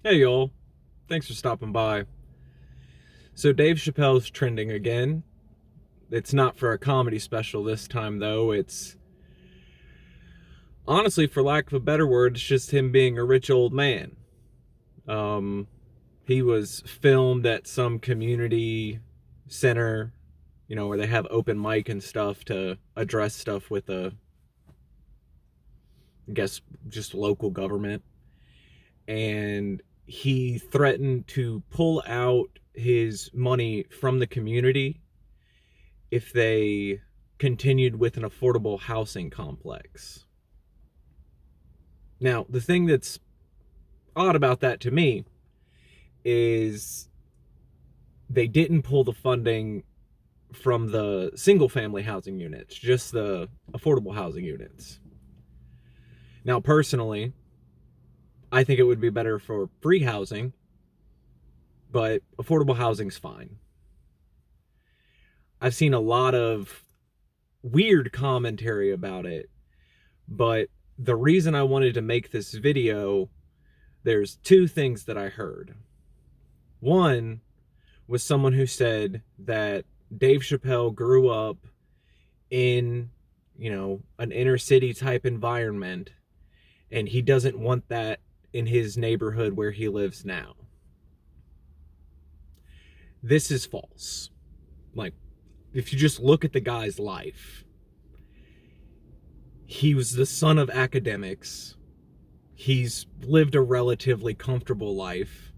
Hey y'all, thanks for stopping by. So Dave Chappelle's trending again. It's not for a comedy special this time though. It's honestly, for lack of a better word, it's just him being a rich old man. Um, he was filmed at some community center, where they have open mic and stuff to address stuff with I guess, just local government. And he threatened to pull out his money from the community if they continued with an affordable housing complex. Now, the thing that's odd about that to me is they didn't pull the funding from the single family housing units, just the affordable housing units. Now, personally, I think it would be better for free housing, but affordable housing's fine. I've seen a lot of weird commentary about it, but the reason I wanted to make this video, there's two things that I heard. One was someone who said that Dave Chappelle grew up in, an inner city type environment and he doesn't want that in his neighborhood where he lives now. This is false. Like, if you just look at the guy's life, he was the son of academics. He's lived a relatively comfortable life,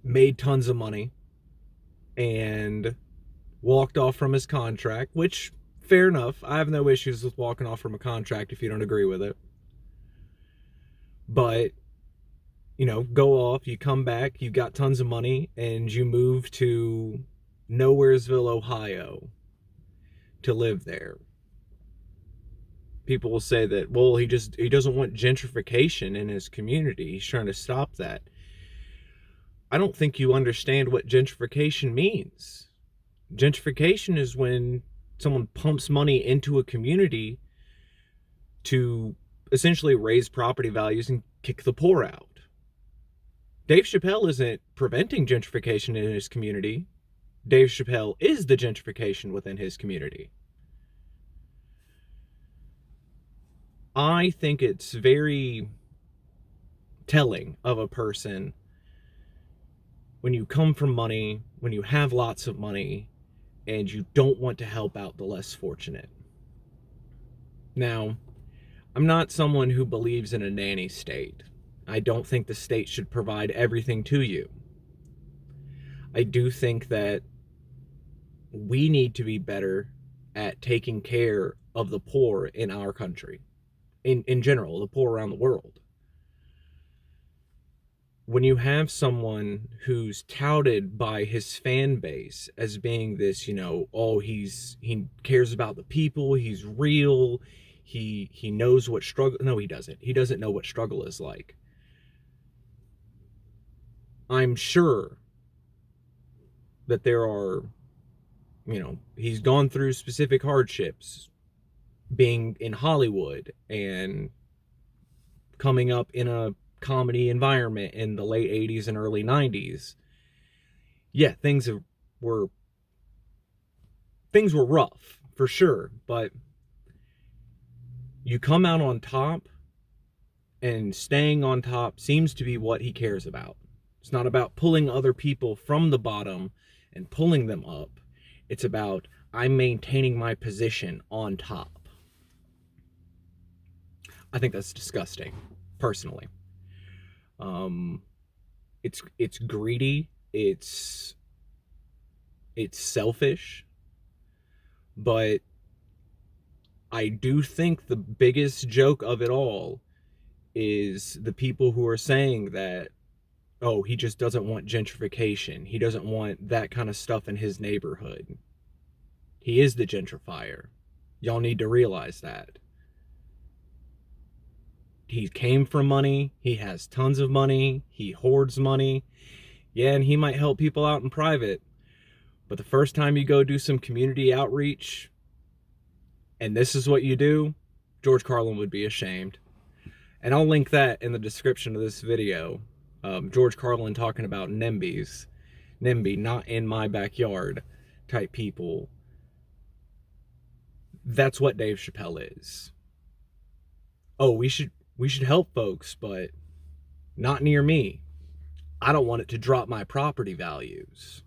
made tons of money, and walked off from his contract, which, fair enough. I have no issues with walking off from a contract if you don't agree with it. But, go off, you come back, you got tons of money, and you move to Nowheresville, Ohio to live there. People will say that, well, he doesn't want gentrification in his community. He's trying to stop that. I don't think you understand what gentrification means. Gentrification is when someone pumps money into a community to essentially raise property values and kick the poor out. Dave Chappelle isn't preventing gentrification in his community. Dave Chappelle is the gentrification within his community. I think it's very telling of a person when you come from money, when you have lots of money, and you don't want to help out the less fortunate. Now, I'm not someone who believes in a nanny state. I don't think the state should provide everything to you. I do think that we need to be better at taking care of the poor in our country, in general, the poor around the world. When you have someone who's touted by his fan base as being this, he cares about the people, he's real, he knows what struggle. No, he doesn't. He doesn't know what struggle is like. I'm sure that there are, he's gone through specific hardships being in Hollywood and coming up in a comedy environment in the late 80s and early 90s. Yeah, were things were rough for sure, but you come out on top, and staying on top seems to be what he cares about. It's not about pulling other people from the bottom and pulling them up. It's about, I'm maintaining my position on top. I think that's disgusting, personally. Um, it's greedy. It's selfish. But I do think the biggest joke of it all is the people who are saying that, oh, he just doesn't want gentrification. He doesn't want that kind of stuff in his neighborhood. He is the gentrifier. Y'all need to realize that. He came from money. He has tons of money. He hoards money. Yeah, and he might help people out in private. But the first time you go do some community outreach, and this is what you do, George Carlin would be ashamed. And I'll link that in the description of this video. George Carlin talking about NIMBYs. NIMBY, not in my backyard type people. That's what Dave Chappelle is. Oh, we should help folks, but not near me. I don't want it to drop my property values.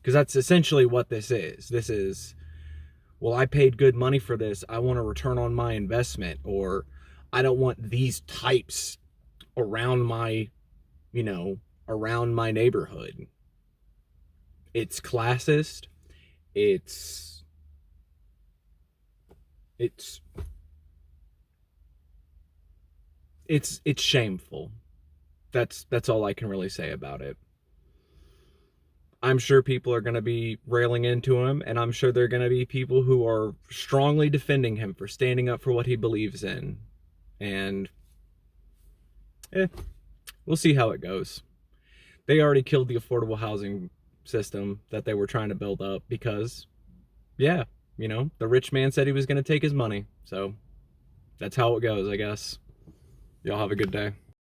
Because that's essentially what this is. This is, well, I paid good money for this. I want a return on my investment. Or I don't want these types around my, around my neighborhood. It's classist. It's shameful. That's all I can really say about it. I'm sure people are going to be railing into him, and I'm sure there are going to be people who are strongly defending him for standing up for what he believes in. And we'll see how it goes. They already killed the affordable housing system that they were trying to build up because, the rich man said he was going to take his money. So that's how it goes, I guess. Y'all have a good day.